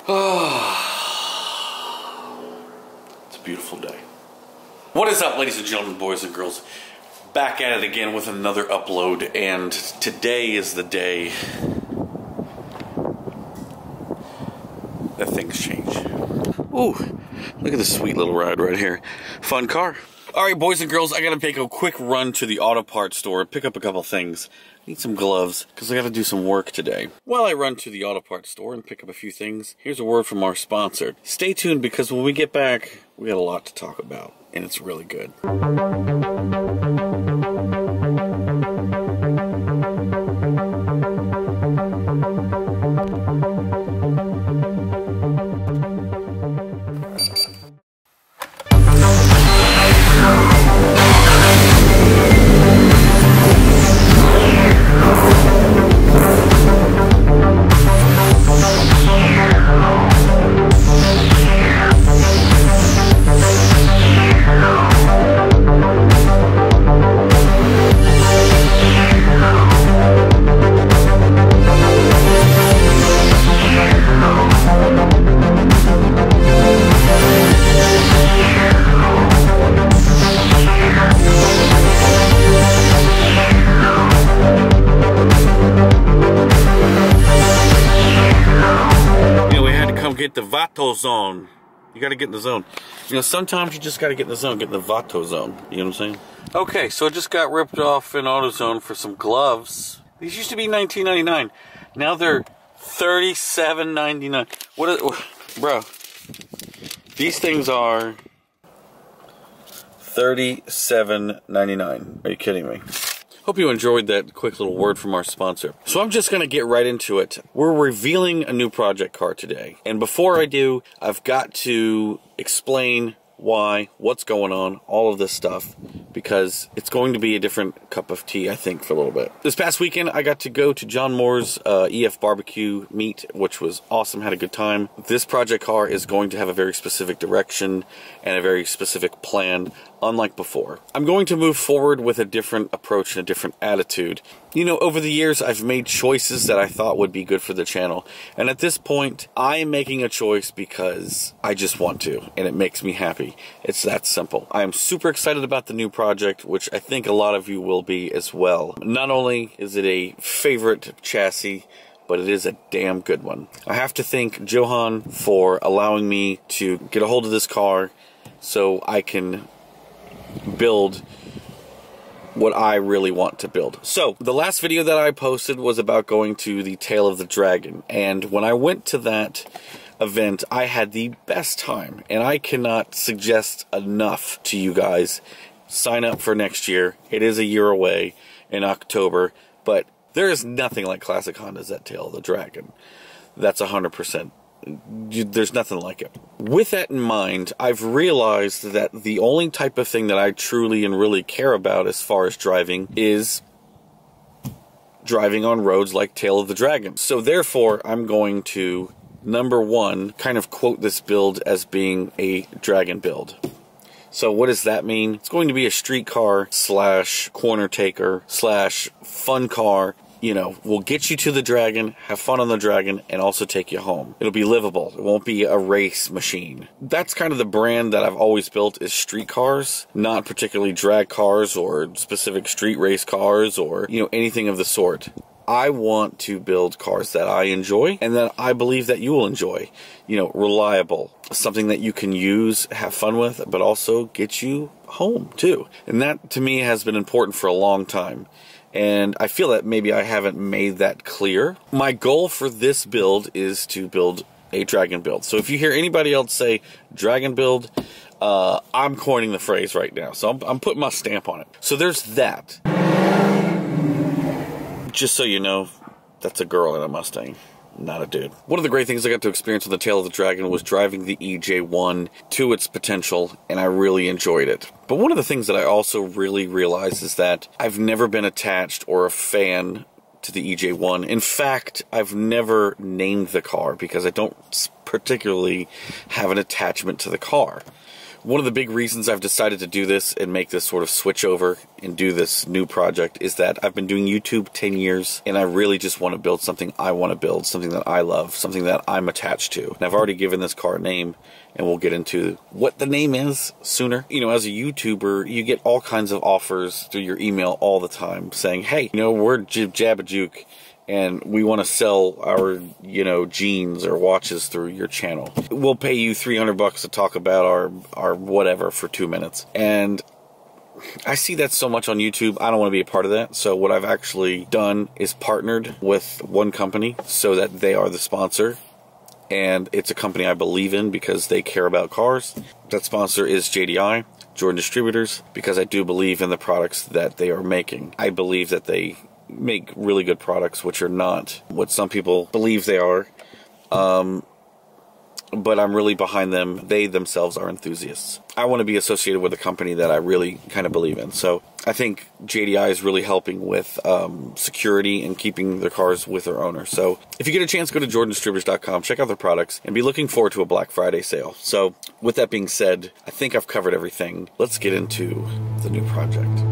It's a beautiful day. What is up, ladies and gentlemen, boys and girls? Back at it again with another upload, and today is the day that things change. Ooh, look at this sweet little ride right here. Fun car. Alright, boys and girls, I gotta take a quick run to the auto parts store and pick up a couple things. I need some gloves, because I gotta do some work today. While I run to the auto parts store and pick up a few things, here's a word from our sponsor. Stay tuned, because when we get back, we got a lot to talk about, and it's really good. Get the Vato zone. You gotta get in the zone. You know, sometimes you just gotta get in the zone, get in the Vato zone. You know what I'm saying? Okay, so I just got ripped off in AutoZone for some gloves. These used to be $19.99. Now they're $37.99. Bro? These things are $37.99. Are you kidding me? Hope you enjoyed that quick little word from our sponsor. So I'm just going to get right into it. We're revealing a new project car today. And before I do, I've got to explain why, what's going on, all of this stuff, because it's going to be a different cup of tea, I think, for a little bit. This past weekend, I got to go to John Moore's EF barbecue meet, which was awesome, had a good time. This project car is going to have a very specific direction and a very specific plan, unlike before. I'm going to move forward with a different approach and a different attitude. You know, over the years, I've made choices that I thought would be good for the channel. And at this point, I'm making a choice because I just want to, and it makes me happy. It's that simple. I am super excited about the new project, which I think a lot of you will be as well. Not only is it a favorite chassis, but it is a damn good one. I have to thank Johan for allowing me to get a hold of this car so I can build what I really want to build. So, the last video that I posted was about going to the Tail of the Dragon, and when I went to that event, I had the best time, and I cannot suggest enough to you guys. Sign up for next year. It is a year away in October, but there is nothing like Classic Honda's at Tail of the Dragon. That's 100%. There's nothing like it. With that in mind, I've realized that the only type of thing that I truly and really care about as far as driving is driving on roads like Tail of the Dragon. So therefore, I'm going to, number one, kind of quote this build as being a dragon build. So what does that mean? It's going to be a street car slash corner taker slash fun car. You know, we'll get you to the Dragon, have fun on the Dragon, and also take you home. It'll be livable. It won't be a race machine. That's kind of the brand that I've always built, is street cars, not particularly drag cars or specific street race cars or, you know, anything of the sort. I want to build cars that I enjoy and that I believe that you will enjoy. You know, reliable, something that you can use, have fun with, but also get you home too. And that to me has been important for a long time. And I feel that maybe I haven't made that clear. My goal for this build is to build a dragon build. So if you hear anybody else say dragon build, I'm coining the phrase right now. So I'm putting my stamp on it. So there's that. Just so you know, that's a girl in a Mustang, not a dude. One of the great things I got to experience on the Tail of the Dragon was driving the EJ1 to its potential, and I really enjoyed it. But one of the things that I also really realized is that I've never been attached or a fan to the EJ1. In fact, I've never named the car because I don't particularly have an attachment to the car. One of the big reasons I've decided to do this and make this sort of switch over and do this new project is that I've been doing YouTube 10 years and I really just want to build something I want to build, something that I love, something that I'm attached to. And I've already given this car a name, and we'll get into what the name is sooner. You know, as a YouTuber, you get all kinds of offers through your email all the time saying, hey, you know, we're Jabajuke, and we want to sell our, you know, jeans or watches through your channel. We'll pay you $300 to talk about our whatever for 2 minutes. And I see that so much on YouTube. I don't want to be a part of that. So what I've actually done is partnered with one company so that they are the sponsor. And it's a company I believe in because they care about cars. That sponsor is JDI, Jordan Distributors, because I do believe in the products that they are making. I believe that they make really good products, which are not what some people believe they are. But I'm really behind them. They themselves are enthusiasts. I want to be associated with a company that I really kind of believe in. So I think JDI is really helping with security and keeping their cars with their owner. So if you get a chance, go to jordandistributors.com, check out their products, and be looking forward to a Black Friday sale. So with that being said, I think I've covered everything. Let's get into the new project.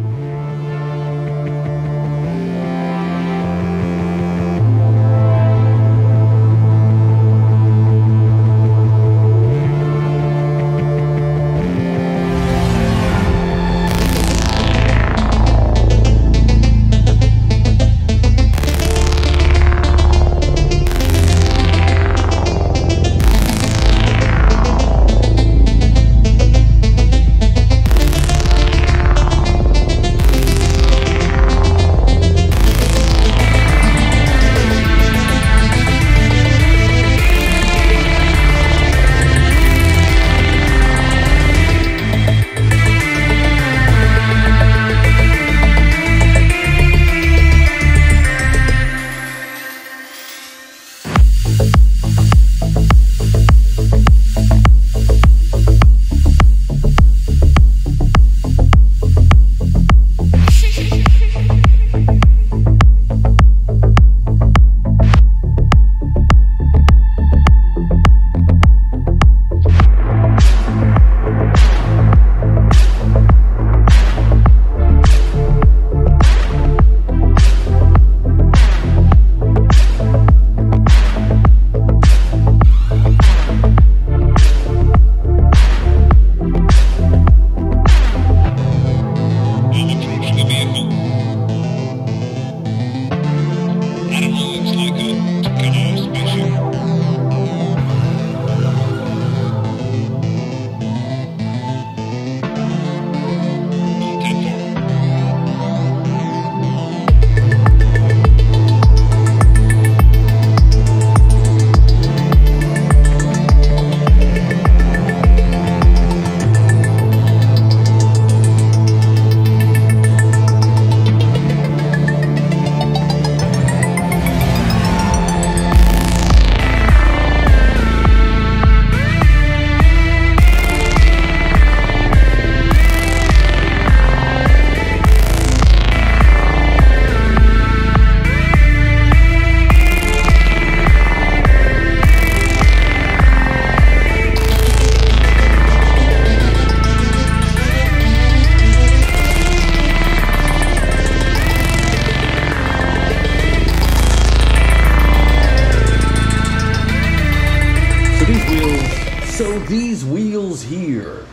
So these wheels here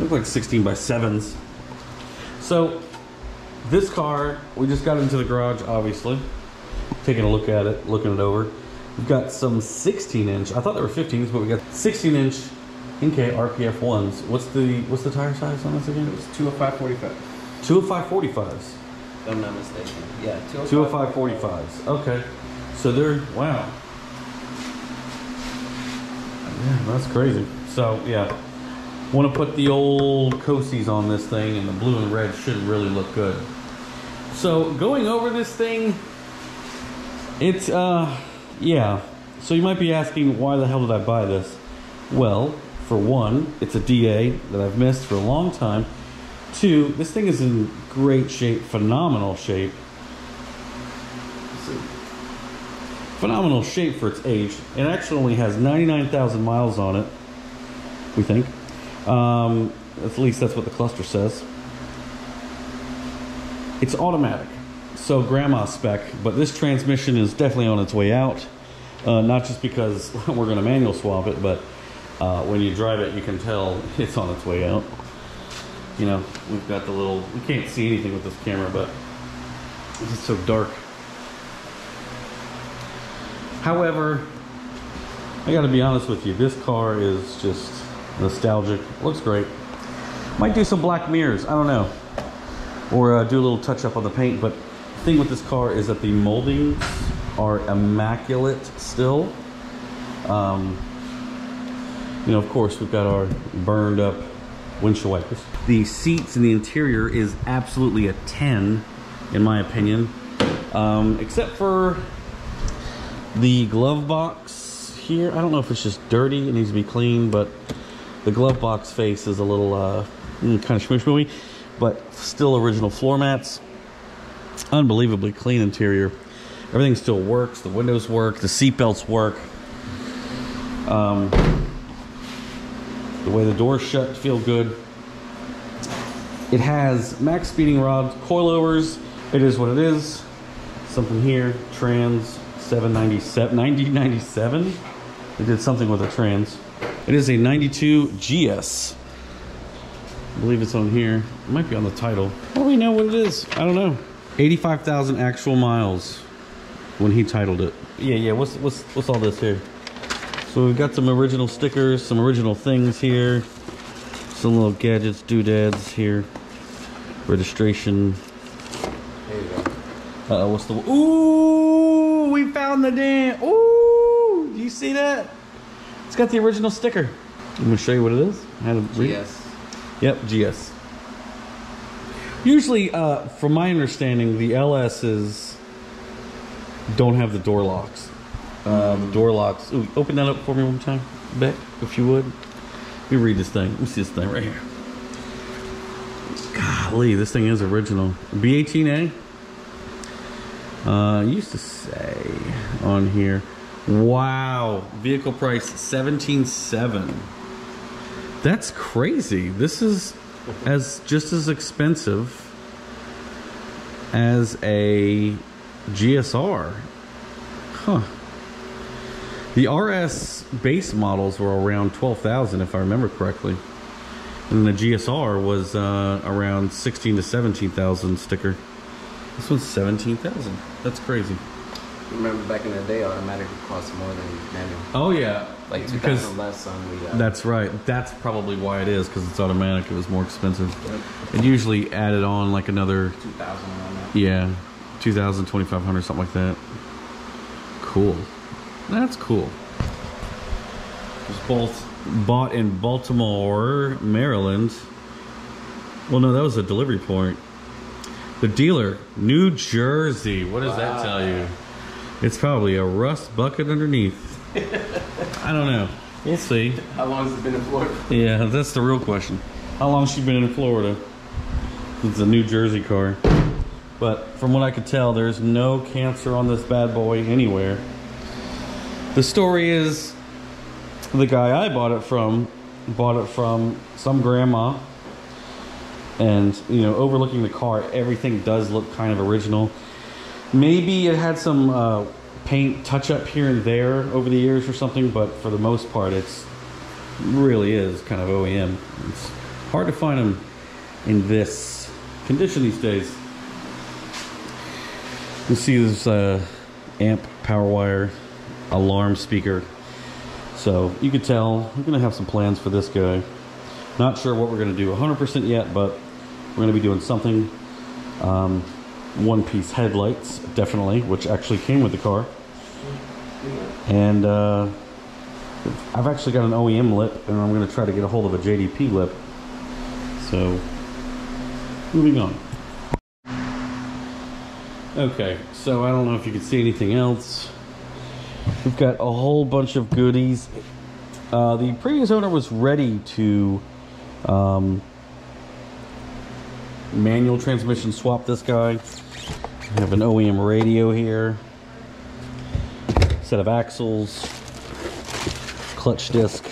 look like 16 by 7s. So this car, we just got into the garage, obviously. Taking a look at it, looking it over. We've got some 16-inch. I thought they were 15s, but we got 16-inch Inke RPF 1s. What's the tire size on this again? It was 205/45. 205/45s. If I'm not mistaken. Yeah, 205/45s. Okay. So they're, wow. Yeah, that's crazy. So, yeah. Want to put the old Coseys on this thing, and the blue and red should really look good. So, going over this thing, it's, yeah. So you might be asking, why the hell did I buy this? Well, for one, it's a DA that I've missed for a long time. Two, this thing is in great shape, phenomenal shape. Phenomenal shape for its age. It actually only has 99,000 miles on it, we think. At least that's what the cluster says. It's automatic, so grandma spec, but this transmission is definitely on its way out. Not just because we're going to manual swap it, but when you drive it, you can tell it's on its way out. You know, we've got the little, we can't see anything with this camera, but it's just so dark. However, I gotta be honest with you, this car is just nostalgic. Looks great. Might do some black mirrors, I don't know. Or do a little touch up on the paint, but the thing with this car is that the moldings are immaculate still. You know, of course, we've got our burned up windshield wipers. The seats in the interior is absolutely a 10, in my opinion. Except for the glove box here. I don't know if it's just dirty, it needs to be clean, but the glove box face is a little kind of shmoo-shmoo-y, but still original floor mats. Unbelievably clean interior. Everything still works. The windows work. The seat belts work. The way the doors shut feel good. It has max speeding rods, coilovers. It is what it is. Something here. Trans 797, 1997. They did something with the trans. It is a 92 GS. I believe it's on here. It might be on the title. How do we know what it is? I don't know. 85,000 actual miles when he titled it. Yeah. What's all this here? So we've got some original stickers, some original things here, some little gadgets, doodads here, registration. There you go. What's the? Ooh, we found the damn. Ooh, do you see that? It's got the original sticker. I'm gonna show you what it is. I had to read it. GS. Yep, GS. Usually, from my understanding, the LS's don't have the door locks. The door locks. Ooh, open that up for me one time, Beck, if you would. Let me read this thing. Let me see this thing right here. Golly, this thing is original. B18A. Used to say on here. Wow, vehicle price $17,700. That's crazy. This is just as expensive as a GSR. Huh. The RS base models were around 12,000 if I remember correctly. And the GSR was around 16 to 17,000 sticker. This one's 17,000. That's crazy. Remember back in the day, automatic cost more than manual. Oh yeah. Like 2,000 less on the... That's right. That's probably why it is, because it's automatic. It was more expensive. Yep. It usually added on like another... 2,000 on that. Yeah. 2,000, 2,500, something like that. Cool. That's cool. It was both bought in Baltimore, Maryland. Well, no, that was a delivery point. The dealer, New Jersey. What does that tell you? It's probably a rust bucket underneath. I don't know. We'll see. How long has it been in Florida? Yeah, that's the real question. How long has she been in Florida? It's a New Jersey car. But from what I could tell, there's no cancer on this bad boy anywhere. The story is, the guy I bought it from some grandma, and you know, overlooking the car, everything does look kind of original. Maybe it had some paint touch up here and there over the years or something, but for the most part, it's really is kind of OEM. It's hard to find them in this condition these days. You see this amp, power wire, alarm speaker. So you could tell we're gonna have some plans for this guy. Not sure what we're gonna do 100% yet, but we're gonna be doing something. One-piece headlights, definitely, which actually came with the car. And I've actually got an OEM lip, and I'm gonna try to get a hold of a JDP lip. So, moving on. Okay, so I don't know if you can see anything else. We've got a whole bunch of goodies. The previous owner was ready to manual transmission swap this guy. I have an OEM radio here, set of axles, clutch disc,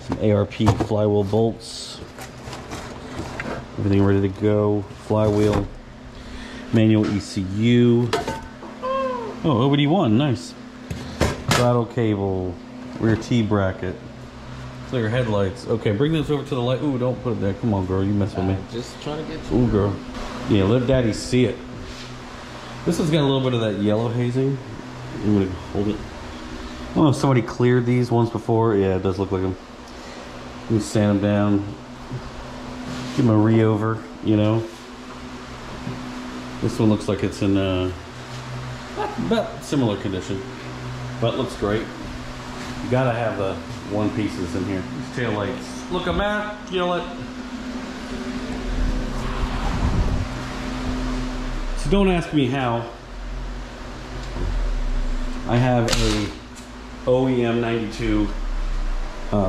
some ARP flywheel bolts. Everything ready to go. Flywheel. Manual ECU. Oh, OBD1, nice. Throttle cable. Rear T-bracket. Clear headlights. Okay, bring this over to the light. Ooh, don't put it there. Come on, girl. You mess with me. Just trying to get you. Ooh, girl. Yeah, let daddy see it. This has got a little bit of that yellow hazing. I'm gonna hold it. I don't know if somebody cleared these ones before. Yeah, it does look like them. Let me sand them down. Give them a re-over, you know. This one looks like it's in about similar condition, but looks great. You gotta have the one pieces in here. These tail lights look immaculate. So don't ask me how. I have a OEM 92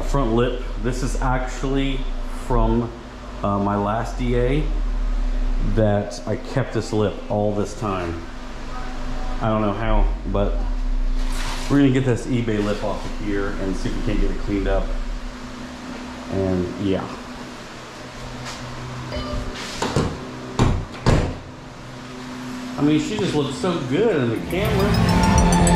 front lip. This is actually from my last DA that I kept this lip all this time. I don't know how, but we're gonna get this eBay lip off of here and see if we can't get it cleaned up. And yeah. I mean, she just looks so good in the camera.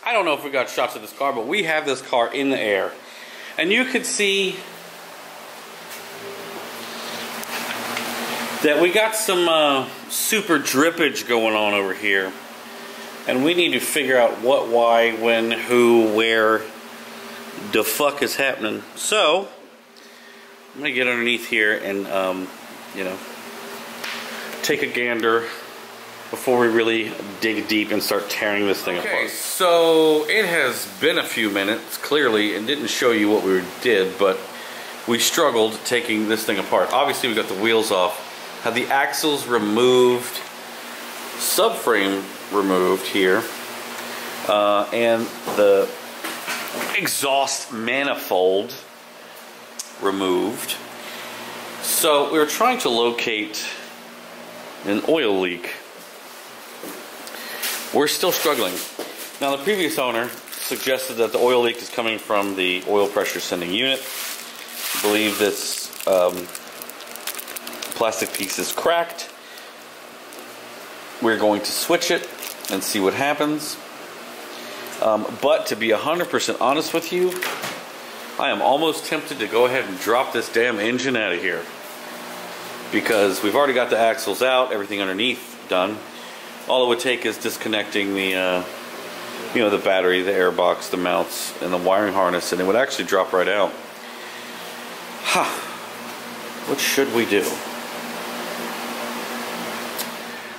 I don't know if we got shots of this car, but we have this car in the air. And you could see that we got some super drippage going on over here. And we need to figure out what, why, when, who, where the fuck is happening. So, I'm going to get underneath here and, you know, take a gander before we really dig deep and start tearing this thing apart. Okay, so it has been a few minutes, clearly, and didn't show you what we did, but we struggled taking this thing apart. Obviously, we got the wheels off, had the axles removed, subframe removed here, and the exhaust manifold removed. So we were trying to locate an oil leak. We're still struggling. Now, the previous owner suggested that the oil leak is coming from the oil pressure sending unit. I believe this plastic piece is cracked. We're going to switch it and see what happens. But to be 100% honest with you, I am almost tempted to go ahead and drop this damn engine out of here, because we've already got the axles out, everything underneath done. All it would take is disconnecting the, you know, the battery, the air box, the mounts, and the wiring harness, and it would actually drop right out. What should we do?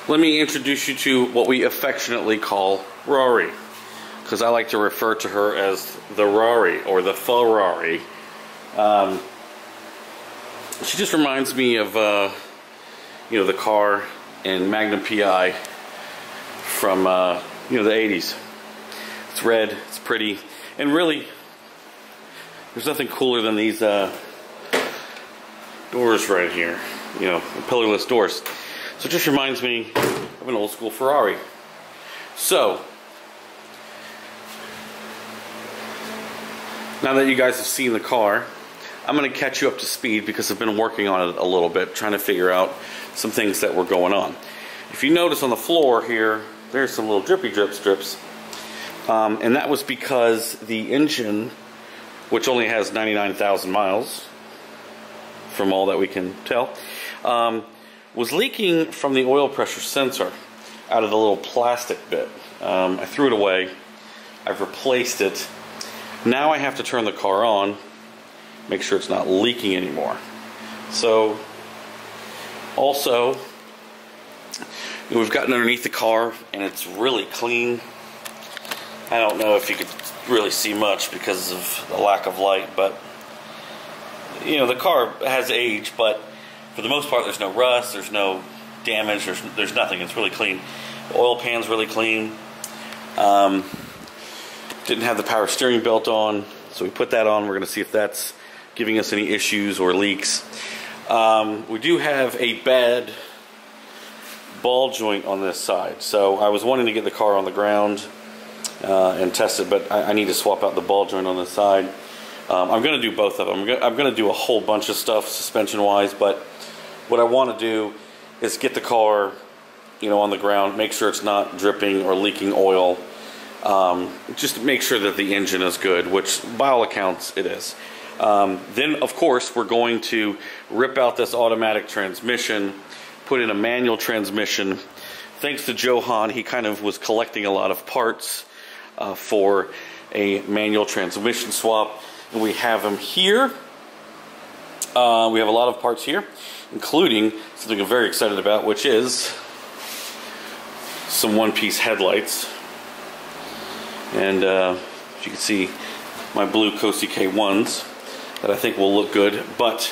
Let me introduce you to what we affectionately call Rory, because I like to refer to her as the Rory or the Ferrari. She just reminds me of, you know, the car in Magnum PI from, you know, the 80s. It's red, it's pretty, and really, there's nothing cooler than these doors right here, you know, pillarless doors. So it just reminds me of an old school Ferrari. So, now that you guys have seen the car, I'm going to catch you up to speed because I've been working on it a little bit, trying to figure out some things that were going on. If you notice on the floor here, there's some little drippy strips. And that was because the engine, which only has 99,000 miles, from all that we can tell, was leaking from the oil pressure sensor out of the little plastic bit. I threw it away. I've replaced it. Now I have to turn the car on, make sure it's not leaking anymore. So, also, we've gotten underneath the car and it's really clean. I don't know if you could really see much because of the lack of light, but you know, the car has age, but for the most part there's no rust, there's no damage, there's nothing. It's really clean. The oil pan's really clean. Didn't have the power steering belt on, so we put that on. We're going to see if that's giving us any issues or leaks. We do have a bad ball joint on this side, so I was wanting to get the car on the ground and test it, but I need to swap out the ball joint on this side. I'm going to do both of them. I'm going to do a whole bunch of stuff suspension wise, but what I want to do is get the car, you know, on the ground, make sure it's not dripping or leaking oil. Just to make sure that the engine is good, which by all accounts it is. Then of course we're going to rip out this automatic transmission, put in a manual transmission. Thanks to Johan, he kind of was collecting a lot of parts for a manual transmission swap, and we have them here. We have a lot of parts here, including something I'm very excited about, which is some one-piece headlights. And as you can see, my blue Cosi K1s that I think will look good, but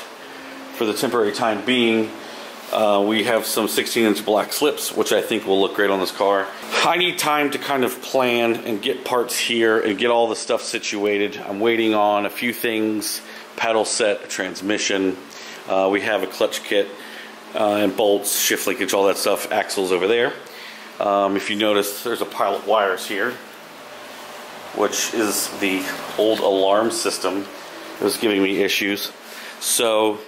for the temporary time being, we have some 16-inch black slips, which I think will look great on this car. I need time to kind of plan and get parts here and get all the stuff situated. I'm waiting on a few things: pedal set, transmission. We have a clutch kit and bolts, shift linkage, all that stuff. Axles over there. If you notice, there's a pile of wires here, which is the old alarm system that was giving me issues. So,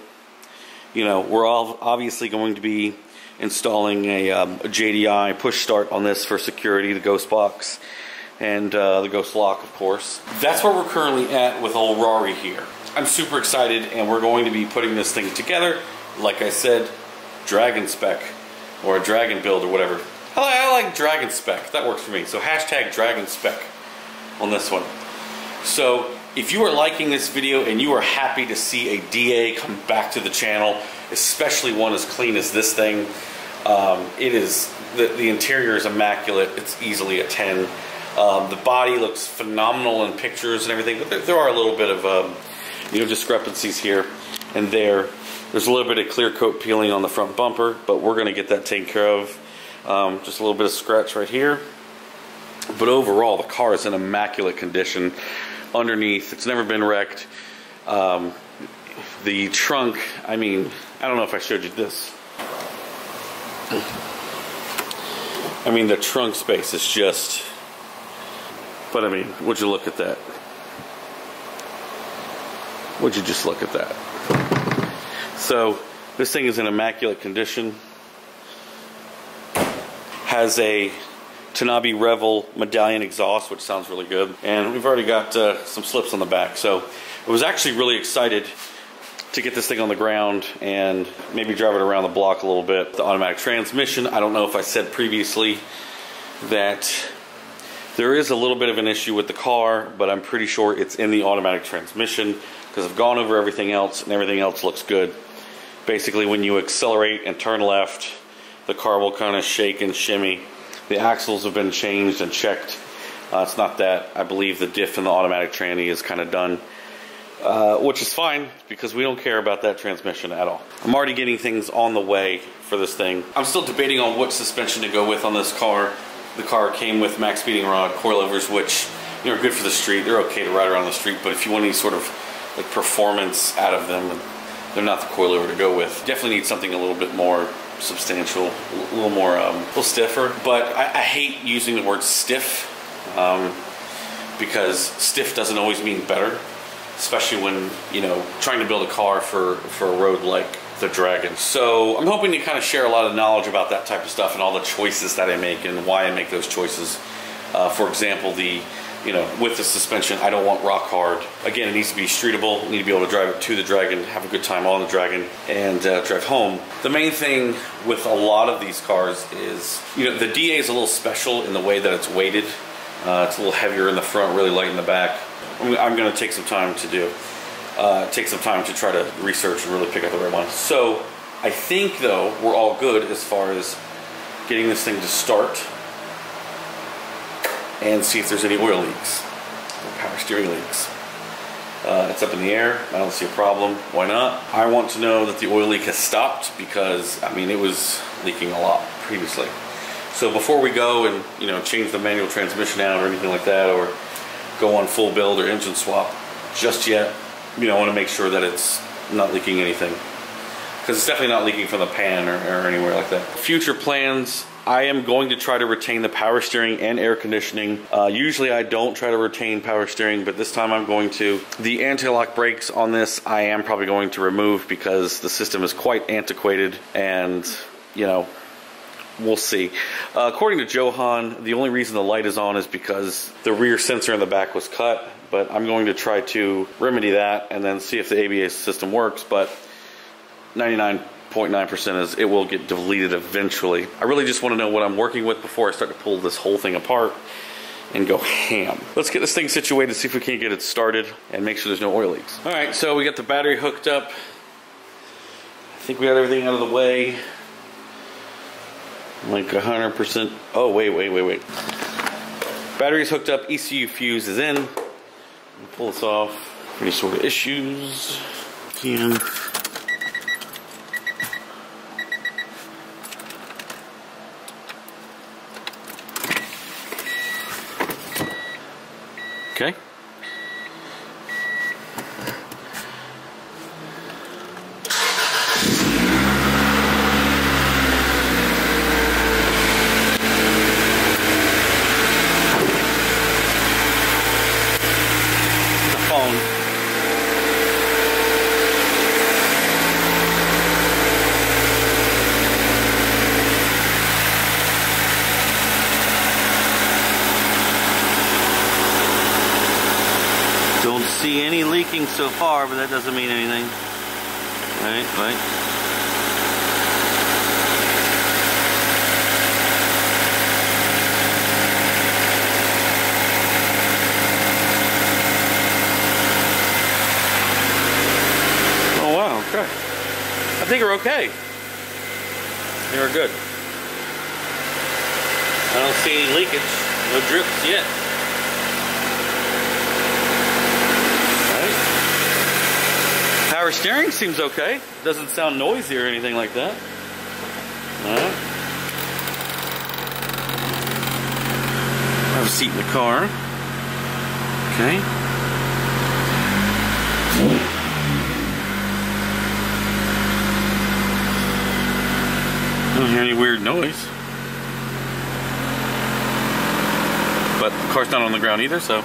you know, we're all obviously going to be installing a JDI push start on this for security, the ghost box, and the ghost lock, of course. That's where we're currently at with old Rari here. I'm super excited, and we're going to be putting this thing together. Like I said, Dragon spec, or a Dragon build, or whatever. I like Dragon spec, that works for me. So hashtag Dragon spec on this one. So if you are liking this video and you are happy to see a DA come back to the channel, especially one as clean as this thing, it is, the interior is immaculate. It's easily a 10. The body looks phenomenal in pictures and everything, but there are a little bit of you know, discrepancies here and there. There's a little bit of clear coat peeling on the front bumper, but we're going to get that taken care of. Just a little bit of scratch right here. But overall, the car is in immaculate condition. Underneath, it's never been wrecked. The trunk, I mean, I don't know if I showed you this. I mean, the trunk space is just, but I mean, would you look at that? Would you just look at that? So, this thing is in immaculate condition. Has a Tanabe Revel medallion exhaust, which sounds really good, and we've already got some slips on the back. So I was actually really excited to get this thing on the ground and maybe drive it around the block a little bit. The automatic transmission, I don't know if I said previously that there is a little bit of an issue with the car, but I'm pretty sure it's in the automatic transmission because I've gone over everything else and everything else looks good. Basically, when you accelerate and turn left, the car will kind of shake and shimmy. The axles have been changed and checked. It's not that. I believe the diff in the automatic tranny is kind of done, which is fine because we don't care about that transmission at all. I'm already getting things on the way for this thing. I'm still debating on what suspension to go with on this car. The car came with max speeding rod coilovers, which, you know, are good for the street. They're okay to ride around the street, but if you want any sort of like performance out of them, they're not the coilover to go with. Definitely need something a little bit more substantial, a little more, a little stiffer. But I hate using the word stiff because stiff doesn't always mean better, especially when, you know, trying to build a car for a road like the Dragon. So I'm hoping to kind of share a lot of knowledge about that type of stuff and all the choices that I make and why I make those choices. For example, with the suspension, I don't want rock hard. Again, it needs to be streetable. You need to be able to drive it to the Dragon, have a good time on the Dragon, and drive home. The main thing with a lot of these cars is, you know, the DA is a little special in the way that it's weighted. It's a little heavier in the front, really light in the back. I'm going to take some time to do. Take some time to try to research and really pick up the right one. So I think, though, we're all good as far as getting this thing to start and see if there's any oil leaks or power steering leaks. It's up in the air. I don't see a problem. Why not? I want to know that the oil leak has stopped because, I mean, it was leaking a lot previously. So before we go and, you know, change the manual transmission out or anything like that, or go on full build or engine swap just yet, you know, I want to make sure that it's not leaking anything, because it's definitely not leaking from the pan or anywhere like that. Future plans, I am going to try to retain the power steering and air conditioning. Usually I don't try to retain power steering, but this time I'm going to. The anti-lock brakes on this I am probably going to remove because the system is quite antiquated, and, you know, we'll see. According to Johan, the only reason the light is on is because the rear sensor in the back was cut, but I'm going to try to remedy that and then see if the ABS system works, but 99.9% is it will get deleted eventually. I really just want to know what I'm working with before I start to pull this whole thing apart and go ham. Let's get this thing situated, see if we can't get it started, and make sure there's no oil leaks. All right, so we got the battery hooked up. I think we got everything out of the way. Like 100%. Oh, wait. Battery's hooked up, ECU fuse is in. Pull this off. Any sort of issues. Can. Okay. Don't see any leaking so far, but that doesn't mean anything. Right. Oh wow, okay. I think we're okay. I think we're good. I don't see any leakage, no drips yet. Power steering seems okay. Doesn't sound noisy or anything like that. Alright. Have a seat in the car. Okay. I don't hear any weird noise. But the car's not on the ground either, so.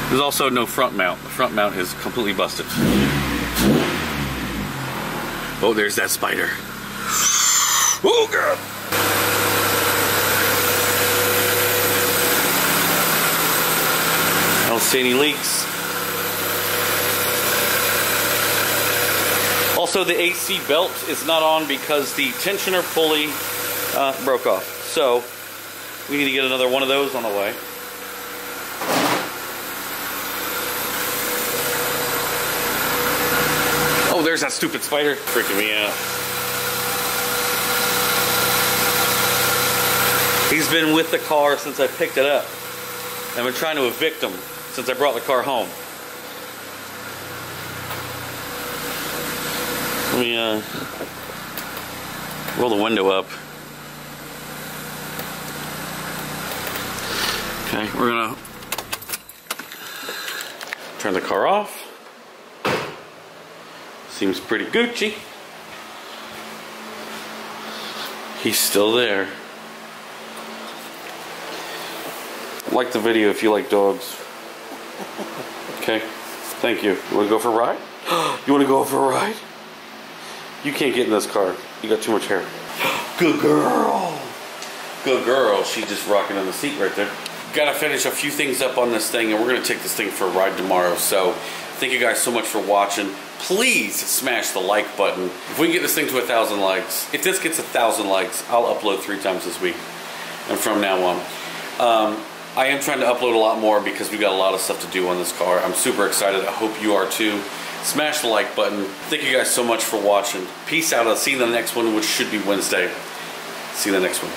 There's also no front mount. The front mount is completely busted. Oh, there's that spider. Oh, God. I don't see any leaks. Also, the AC belt is not on because the tensioner pulley broke off. So, we need to get another one of those on the way. Oh, there's that stupid spider. Freaking me out. He's been with the car since I picked it up. I've been trying to evict him since I brought the car home. Let me roll the window up. Okay, we're gonna turn the car off. Seems pretty Gucci. He's still there. Like the video if you like dogs. Okay, thank you. You wanna go for a ride? You wanna go for a ride? You can't get in this car. You got too much hair. Good girl. Good girl. She's just rocking on the seat right there. Gotta finish a few things up on this thing, and we're gonna take this thing for a ride tomorrow. So thank you guys so much for watching. Please smash the like button. If we can get this thing to 1,000 likes, if this gets 1,000 likes, I'll upload 3 times this week and from now on. I am trying to upload a lot more because we got a lot of stuff to do on this car. I'm super excited. I hope you are too. Smash the like button. Thank you guys so much for watching. Peace out. I'll see you in the next one, which should be Wednesday. See you in the next one.